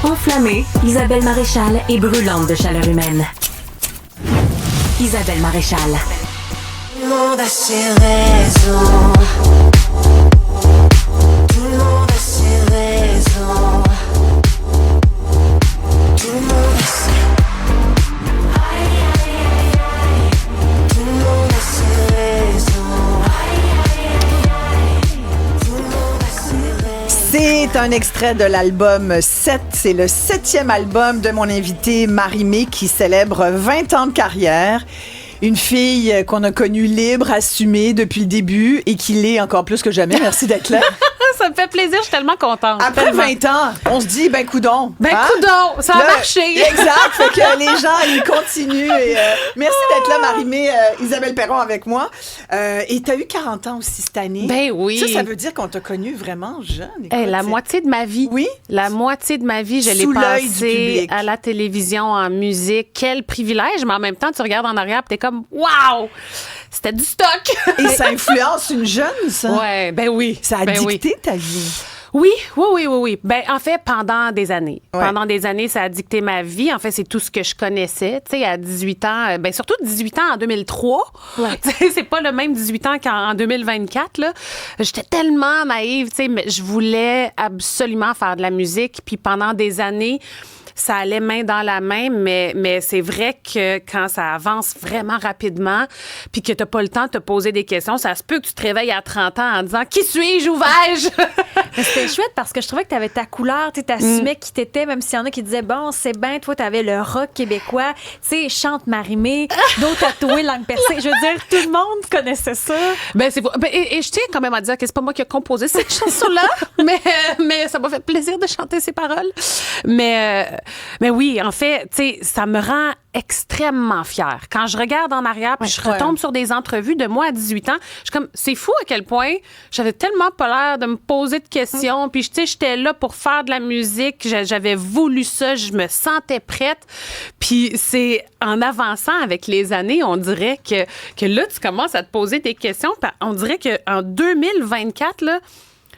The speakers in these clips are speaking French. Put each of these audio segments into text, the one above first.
Enflammée, Isabelle Maréchal est brûlante de chaleur humaine. Isabelle Maréchal. Tout le monde a ses raisons. Tout le monde a ses raisons. Tout le monde a ses... Aïe, aïe, aïe, aïe. Tout le monde a ses raisons. Aïe, aïe, aïe, aïe. Tout le monde a ses raisons. C'est un extrait de l'album 7. C'est le 7e album de mon invitée Marie-Mé qui célèbre 20 ans de carrière. Une fille qu'on a connue libre, assumée depuis le début et qui l'est encore plus que jamais. Merci d'être là. Ça me fait plaisir, je suis tellement contente. Après tellement. 20 ans, on se dit, ben coudonc. Coudonc, ça a marché. Exact, fait que les gens, ils continuent. Et, merci d'être là, Marie-Mé, Isabelle Perron avec moi. Et tu as eu 40 ans aussi cette année. Ben oui. Ça veut dire qu'on t'a connue vraiment jeune. Écoute, La moitié de ma vie. Oui? La moitié de ma vie, je l'ai Sous l'œil du passée public. à la télévision, en musique. Quel privilège, mais en même temps, tu regardes en arrière et t'es comme, wow! C'était du stock! Et ça influence une jeune, ça? Ouais, ben oui. Ça a ben dicté oui. ta vie. Oui. Ben, en fait, pendant des années. Ouais. Pendant des années, ça a dicté ma vie. En fait, c'est tout ce que je connaissais. Tu sais, à 18 ans, ben, surtout 18 ans en 2003. Ouais. Tu sais, c'est pas le même 18 ans qu'en 2024, là. J'étais tellement naïve, tu sais, mais je voulais absolument faire de la musique. Puis pendant des années, ça allait main dans la main, mais c'est vrai que quand ça avance vraiment rapidement, puis que t'as pas le temps de te poser des questions, ça se peut que tu te réveilles à 30 ans en disant « Qui suis-je? Où vais-je? » Mais c'était chouette parce que je trouvais que tu avais ta couleur, tu assumais qui t'étais, même s'il y en a qui disaient bon, c'est bien, toi, tu avais le rock québécois, tu sais, chante Marie-Mé, d'autres tatoués, langue percée. Je veux dire, tout le monde connaissait ça. Ben, c'est ben, et je tiens quand même à dire que c'est pas moi qui ai composé cette chanson-là, mais ça m'a fait plaisir de chanter ces paroles. Mais oui, en fait, tu sais, ça me rend extrêmement fière. Quand je regarde en arrière, puis je retombe sur des entrevues de moi à 18 ans, je suis comme, c'est fou à quel point j'avais tellement pas l'air de me poser de questions, puis tu sais, j'étais là pour faire de la musique, j'avais voulu ça, je me sentais prête, puis c'est en avançant avec les années, on dirait que là, tu commences à te poser des questions, puis on dirait qu'en 2024, là,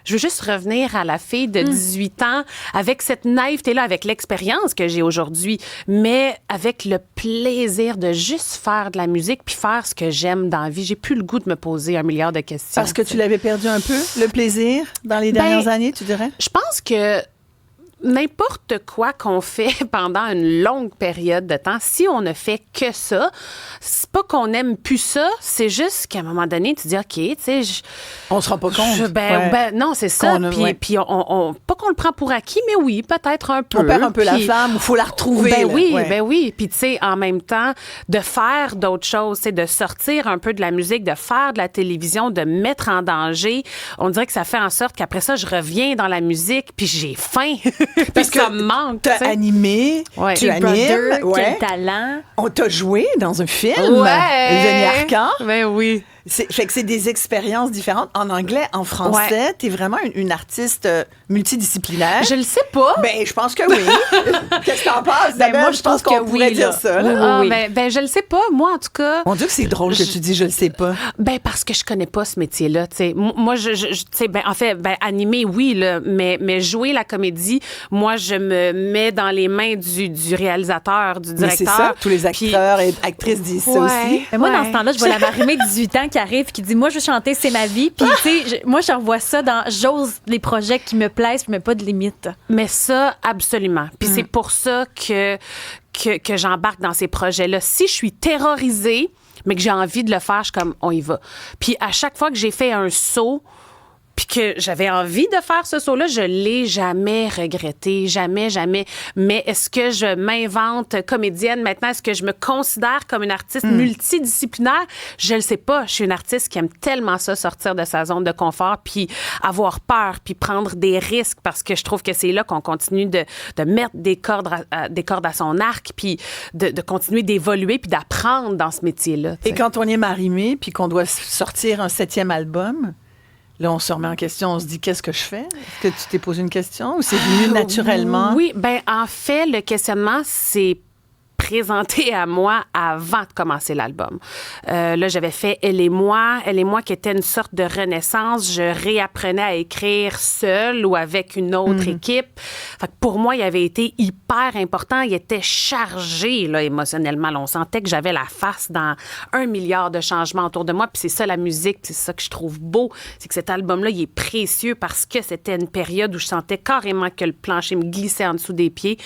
je veux juste revenir à la fille de 18 ans avec cette naïveté-là, avec l'expérience que j'ai aujourd'hui, mais avec le plaisir de juste faire de la musique puis faire ce que j'aime dans la vie. J'ai plus le goût de me poser 1 milliard de questions. Parce que tu l'avais perdu un peu, le plaisir, dans les dernières années, tu dirais? Je pense que n'importe quoi qu'on fait pendant une longue période de temps, si on ne fait que ça, c'est pas qu'on aime plus ça, c'est juste qu'à un moment donné, tu dis, OK, tu sais... On se rend pas compte. Ben, non, c'est ça. Puis on, pas qu'on le prend pour acquis, mais oui, peut-être un peu. On perd un peu la Puis- flamme, il faut la retrouver. Ben là. oui, Ouais. ben oui. Puis tu sais, en même temps, de faire d'autres choses, c'est de sortir un peu de la musique, de faire de la télévision, de mettre en danger. On dirait que ça fait en sorte qu'après ça, je reviens dans la musique, puis j'ai faim. Parce que ça me manque. T'as tu sais. animé, Ouais. tu Big animes. Brother, Ouais. quel talent. On t'a joué dans un film, Ouais. Denis Arcand. Ben oui. Fait que c'est des expériences différentes. En anglais, en français, t'es vraiment une artiste multidisciplinaire. Je le sais pas. Ben, je pense que oui. Qu'est-ce que t'en penses? Ben, moi, je pense qu'on pourrait dire ça. là. Ah, ben, je le sais pas. Moi, en tout cas. Mon Dieu que c'est drôle que tu dis je le sais pas. Ben parce que je connais pas ce métier-là, tu sais. Moi, tu sais, ben en fait, ben animer, oui, là, mais jouer la comédie, moi, je me mets dans les mains du réalisateur, du Mais directeur. c'est ça, tous les acteurs et actrices disent ça aussi. Mais moi, dans ce temps-là, je vois la Marie-Mé de 18 ans qui arrive qui dit moi, je veux chanter, c'est ma vie. Puis, tu sais, moi, je revois ça dans j'ose les projets qui me plaisent, puis je mets pas de limites. Mais ça, absolument. Puis c'est pour ça que j'embarque dans ces projets-là. Si je suis terrorisée, mais que j'ai envie de le faire, je suis comme, on y va. Puis à chaque fois que j'ai fait un saut, puis que j'avais envie de faire ce saut-là, je l'ai jamais regretté, jamais. Mais est-ce que je m'invente comédienne maintenant? Est-ce que je me considère comme une artiste multidisciplinaire? Je le sais pas. Je suis une artiste qui aime tellement ça, sortir de sa zone de confort, puis avoir peur, puis prendre des risques, parce que je trouve que c'est là qu'on continue de mettre des cordes à son arc, puis de continuer d'évoluer, puis d'apprendre dans ce métier-là. Et quand on est Marie-Mé, puis qu'on doit sortir un 7e album, là, on se remet en question, on se dit, qu'est-ce que je fais? Est-ce que tu t'es posé une question ou c'est venu naturellement? Oui, ben en fait, le questionnement, c'est présenté à moi avant de commencer l'album. Là, j'avais fait Elle et moi qui était une sorte de renaissance. Je réapprenais à écrire seule ou avec une autre équipe. Fait que pour moi, il avait été hyper important. Il était chargé là, émotionnellement. Là, on sentait que j'avais la face dans 1 milliard de changements autour de moi. Puis c'est ça la musique, puis c'est ça que je trouve beau. C'est que cet album-là, il est précieux parce que c'était une période où je sentais carrément que le plancher me glissait en dessous des pieds.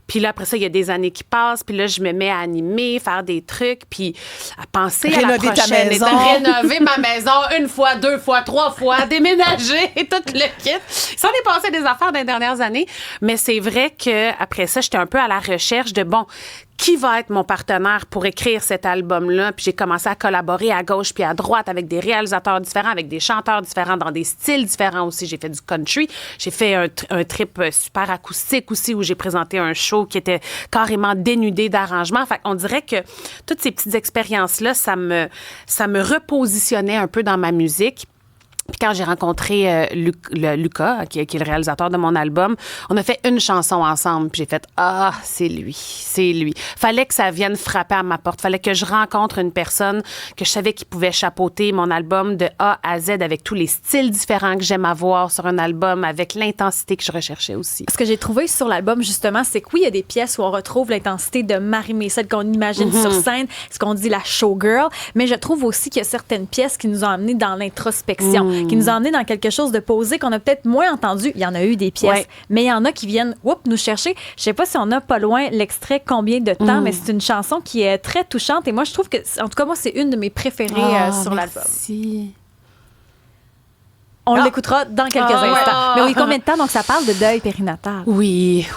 Puis là, après ça, il y a des années qui passent. Puis là, je me mets à animer, faire des trucs, puis à penser à la Rénover ta prochaine. maison. Rénover ma maison 1 fois, 2 fois, 3 fois, déménager et tout le kit. Ça en est passé des affaires dans les dernières années. Mais c'est vrai qu'après ça, j'étais un peu à la recherche de, bon, qui va être mon partenaire pour écrire cet album-là? Puis j'ai commencé à collaborer à gauche puis à droite avec des réalisateurs différents, avec des chanteurs différents, dans des styles différents aussi. J'ai fait du country. J'ai fait un trip super acoustique aussi où j'ai présenté un show qui était carrément dénudé d'arrangements. Fait qu'on dirait que toutes ces petites expériences-là, ça me repositionnait un peu dans ma musique. Puis quand j'ai rencontré Lucas, qui est le réalisateur de mon album, on a fait une chanson ensemble. Puis j'ai fait « Ah, c'est lui. Fallait que ça vienne frapper à ma porte. Fallait que je rencontre une personne que je savais qui pouvait chapeauter mon album de A à Z avec tous les styles différents que j'aime avoir sur un album, avec l'intensité que je recherchais aussi. » Ce que j'ai trouvé sur l'album, justement, c'est que oui, il y a des pièces où on retrouve l'intensité de Marie-Mé, celle qu'on imagine sur scène, ce qu'on dit la showgirl, mais je trouve aussi qu'il y a certaines pièces qui nous ont amenés dans l'introspection, qui nous ont amenés dans quelque chose de posé qu'on a peut-être moins entendu. Il y en a eu des pièces, mais il y en a qui viennent nous chercher. Je sais pas si on a pas loin l'extrait combien de temps, mais c'est une chanson qui est très touchante et moi, je trouve que, en tout cas, moi, c'est une de mes préférées sur l'album. Merci. On l'écoutera dans quelques instants. Mais oui, combien de temps? Donc, ça parle de deuil périnatal. Oui.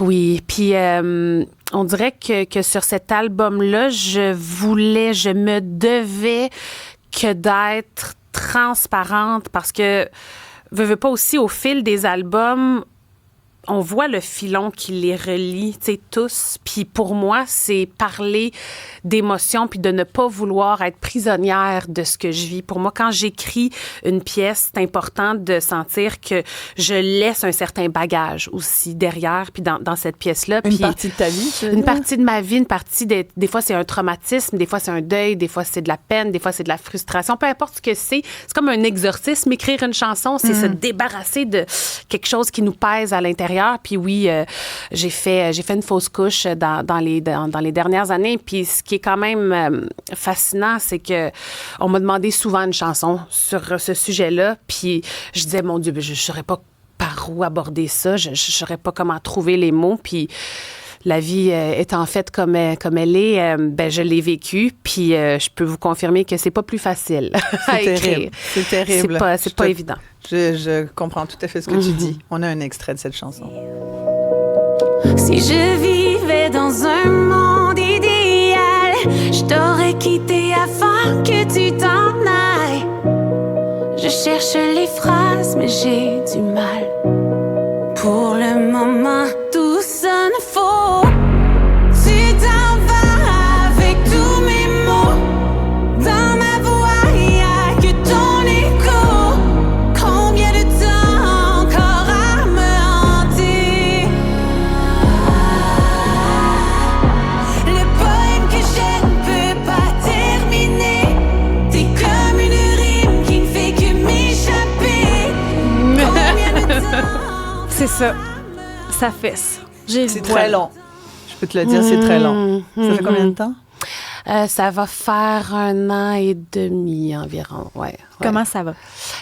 Puis, on dirait que sur cet album-là, je me devais que d'être transparente parce que, veux pas aussi, au fil des albums, on voit le filon qui les relie, tu sais, tous. Puis pour moi, c'est parler d'émotions puis de ne pas vouloir être prisonnière de ce que je vis. Pour moi, quand j'écris une pièce, c'est important de sentir que je laisse un certain bagage aussi derrière, puis dans cette pièce-là. Une partie de ta vie, tu veux Une dire? partie de ma vie, une partie des fois, c'est un traumatisme, des fois, c'est un deuil, des fois, c'est de la peine, des fois, c'est de la frustration. Peu importe ce que c'est comme un exorcisme. Écrire une chanson, c'est se débarrasser de quelque chose qui nous pèse à l'intérieur. Puis oui, j'ai fait une fausse couche dans les dernières années. Puis ce qui est quand même fascinant, c'est que on m'a demandé souvent une chanson sur ce sujet-là. Puis je disais, mon Dieu, je ne saurais pas par où aborder ça. Je ne saurais pas comment trouver les mots. Puis la vie étant faite comme elle est, je l'ai vécue. Puis je peux vous confirmer que c'est pas plus facile à écrire. C'est terrible. C'est pas évident. Je comprends tout à fait ce que tu dis. On a un extrait de cette chanson. Si je vivais dans un monde idéal, je t'aurais quitté avant que tu t'en ailles. Je cherche les phrases, mais j'ai du mal. Pour le moment, tout sonne faux. Tu t'en vas avec tous mes mots. Dans ma voix, il n'y a que ton écho. Combien de temps encore à me hanter? Le poème que je ne peux pas terminer. T'es comme une rime qui ne fait que m'échapper. Combien de temps? C'est ça. Ça fesse. C'est très long. Je peux te le dire, c'est très long. Ça fait combien de temps? Ça va faire 1 an et demi environ, ouais. Comment ça va?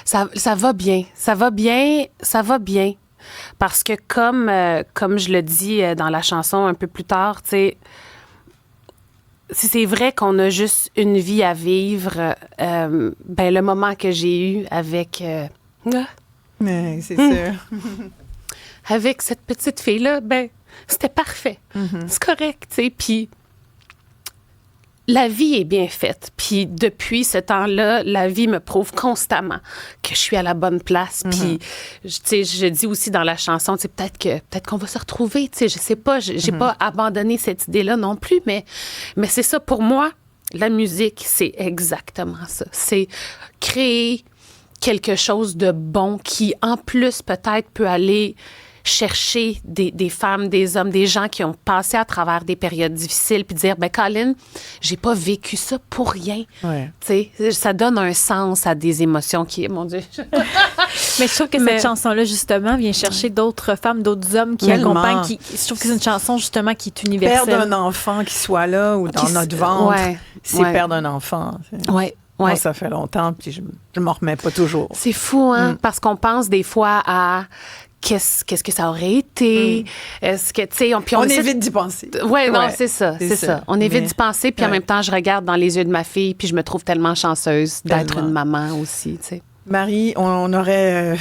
Ça va bien. Ça va bien. Parce que comme je le dis dans la chanson un peu plus tard, tu sais, si c'est vrai qu'on a juste une vie à vivre, le moment que j'ai eu avec... Mais c'est sûr. avec cette petite fille-là, c'était parfait. C'est correct, tu sais. Puis la vie est bien faite. Puis depuis ce temps-là, la vie me prouve constamment que je suis à la bonne place. Puis, tu sais, je dis aussi dans la chanson, tu sais, peut-être qu'on va se retrouver, tu sais, je sais pas, j'ai pas abandonné cette idée-là non plus, mais c'est ça, pour moi, la musique, c'est exactement ça. C'est créer quelque chose de bon qui, en plus, peut-être peut aller chercher des femmes, des hommes, des gens qui ont passé à travers des périodes difficiles, puis dire, ben Colin, j'ai pas vécu ça pour rien. Ouais. Tu sais, ça donne un sens à des émotions qui, mon Dieu. Mais je trouve que cette chanson-là, justement, vient chercher d'autres femmes, d'autres hommes qui Tellement. accompagnent. Je trouve que c'est une chanson, justement, qui est universelle. Perdre un enfant qui soit là ou dans notre ventre, Ouais, c'est ouais. perdre un enfant. Ouais. Moi, ça fait longtemps, puis je m'en remets pas toujours. C'est fou, hein? Parce qu'on pense des fois à qu'est-ce que ça aurait été. Est-ce que, tu sais, On évite d'y penser. Ouais, non, Ouais, c'est ça. On Mais- évite d'y penser, puis en Ouais. même temps, je regarde dans les yeux de ma fille, puis je me trouve tellement chanceuse d'être Tellement. une maman aussi, tu sais. Marie, on aurait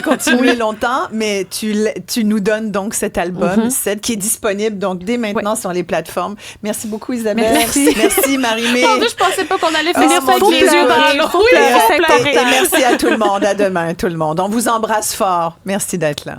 continué longtemps, mais tu nous donnes donc cet album, qui est disponible donc dès maintenant sur les plateformes. Merci beaucoup, Isabelle. Merci. Merci, Marie-Mé. Mon Dieu, je pensais pas qu'on allait finir Oh, ça avec mon les Dieu, yeux dans pleurer, l'eau. faut Oui, pleurer, faut c'est pleurer. Et merci à tout le monde. À demain, tout le monde. On vous embrasse fort. Merci d'être là.